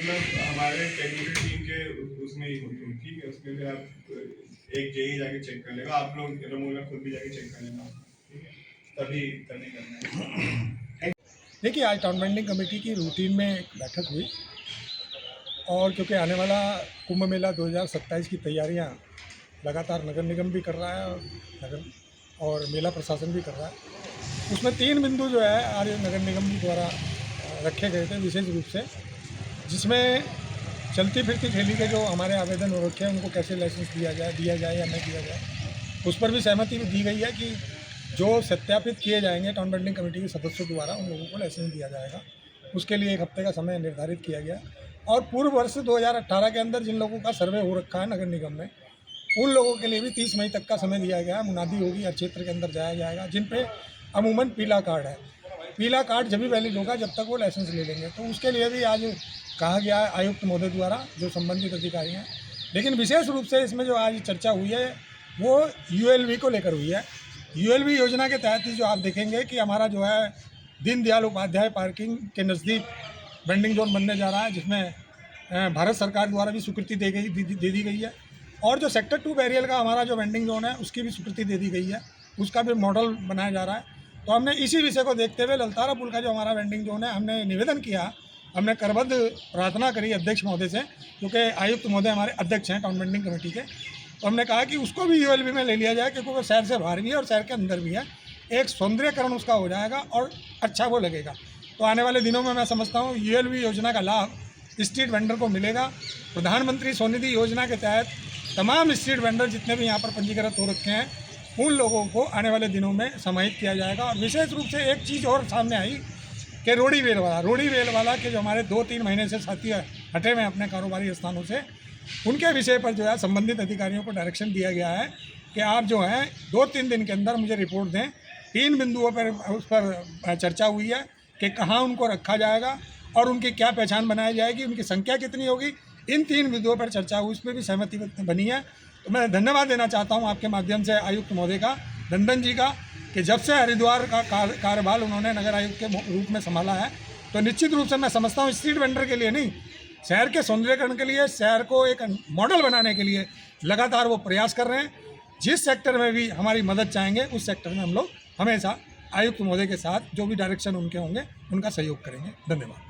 मतलब हमारे technical team के उसमें ही होती है, ठीक है, उसमें भी आप एक जेई जाके चेक कर लेगा, आप लोग रमोला खुद भी जाके चेक कर लेना, ठीक है, तभी तभी करना है। देखिए, आज टाउन बिल्डिंग कमेटी की रूटीन में एक बैठक हुई और क्योंकि आने वाला कुंभ मेला 2027 की तैयारियां लगातार नगर निगम भी कर रहा है और मेला प्रशासन भी कर रहा है। उसमें 3 बिंदु जो है आज नगर निगम द्वारा रखे गए थे विशेष रूप से, जिसमें चलती फिरती ठेली के जो हमारे आवेदन हो रखे हैं उनको कैसे लाइसेंस दिया जाए या नहीं दिया जाए, उस पर भी सहमति दी गई है कि जो सत्यापित किए जाएंगे टाउन बिल्डिंग कमेटी के सदस्यों द्वारा उन लोगों को लाइसेंस दिया जाएगा। उसके लिए 1 हफ्ते का समय निर्धारित किया गया और पूर्व वर्ष 2018 के अंदर जिन लोगों का सर्वे हो रखा है नगर निगम में, उन लोगों के लिए भी 30 मई तक का समय दिया गया है। मुनादी होगी, हर क्षेत्र के अंदर जाया जाएगा, जिन पे अमूमन पीला कार्ड है। पीला कार्ड जब भी वैलिड होगा जब तक वो लाइसेंस ले लेंगे, तो उसके लिए भी आज कहा गया है आयुक्त महोदय द्वारा, जो संबंधित अधिकारी हैं। लेकिन विशेष रूप से इसमें जो आज चर्चा हुई है वो यूएलवी को लेकर हुई है। यूएलवी योजना के तहत ही जो आप देखेंगे कि हमारा जो है दीनदयाल उपाध्याय पार्किंग के नज़दीक वेंडिंग जोन बनने जा रहा है, जिसमें भारत सरकार द्वारा भी स्वीकृति दे दी गई है और जो सेक्टर 2 बैरियल का हमारा जो वेंडिंग जोन है उसकी भी स्वीकृति दे दी गई है, उसका भी मॉडल बनाया जा रहा है। तो हमने इसी विषय को देखते हुए ललतारा पुल का जो हमारा वेंडिंग जोन है, हमने निवेदन किया, हमने करबद्ध प्रार्थना करी अध्यक्ष महोदय से, क्योंकि आयुक्त महोदय हमारे अध्यक्ष हैं टाउन बिल्डिंग कमेटी के। तो हमने कहा कि उसको भी यूएलबी में ले लिया जाए, क्योंकि वो शहर से बाहर भी है और शहर के अंदर भी है, एक सौंदर्यकरण उसका हो जाएगा और अच्छा वो लगेगा। तो आने वाले दिनों में मैं समझता हूँ यूएलबी योजना का लाभ स्ट्रीट वेंडर को मिलेगा। प्रधानमंत्री स्वनिधि योजना के तहत तमाम स्ट्रीट वेंडर जितने भी यहाँ पर पंजीकृत हो रखे हैं उन लोगों को आने वाले दिनों में समाहित किया जाएगा। और विशेष रूप से एक चीज़ और सामने आई कि रोड़ी वेल वाला के जो हमारे 2-3 महीने से साथी हटे हुए अपने कारोबारी स्थानों से, उनके विषय पर जो है संबंधित अधिकारियों को डायरेक्शन दिया गया है कि आप जो है 2-3 दिन के अंदर मुझे रिपोर्ट दें। 3 बिंदुओं पर उस पर चर्चा हुई है कि कहाँ उनको रखा जाएगा और उनकी क्या पहचान बनाई जाएगी, उनकी संख्या कितनी होगी। इन 3 बिंदुओं पर चर्चा हुई, उस पर भी सहमति बनी है। तो मैं धन्यवाद देना चाहता हूँ आपके माध्यम से आयुक्त महोदय का, नंदन जी का, कि जब से हरिद्वार का कार्यभार उन्होंने नगर आयुक्त के रूप में संभाला है, तो निश्चित रूप से मैं समझता हूँ स्ट्रीट वेंडर के लिए नहीं, शहर के सौंदर्यकरण के लिए, शहर को एक मॉडल बनाने के लिए लगातार वो प्रयास कर रहे हैं। जिस सेक्टर में भी हमारी मदद चाहेंगे उस सेक्टर में हम लोग हमेशा आयुक्त महोदय के साथ जो भी डायरेक्शन उनके होंगे उनका सहयोग करेंगे। धन्यवाद।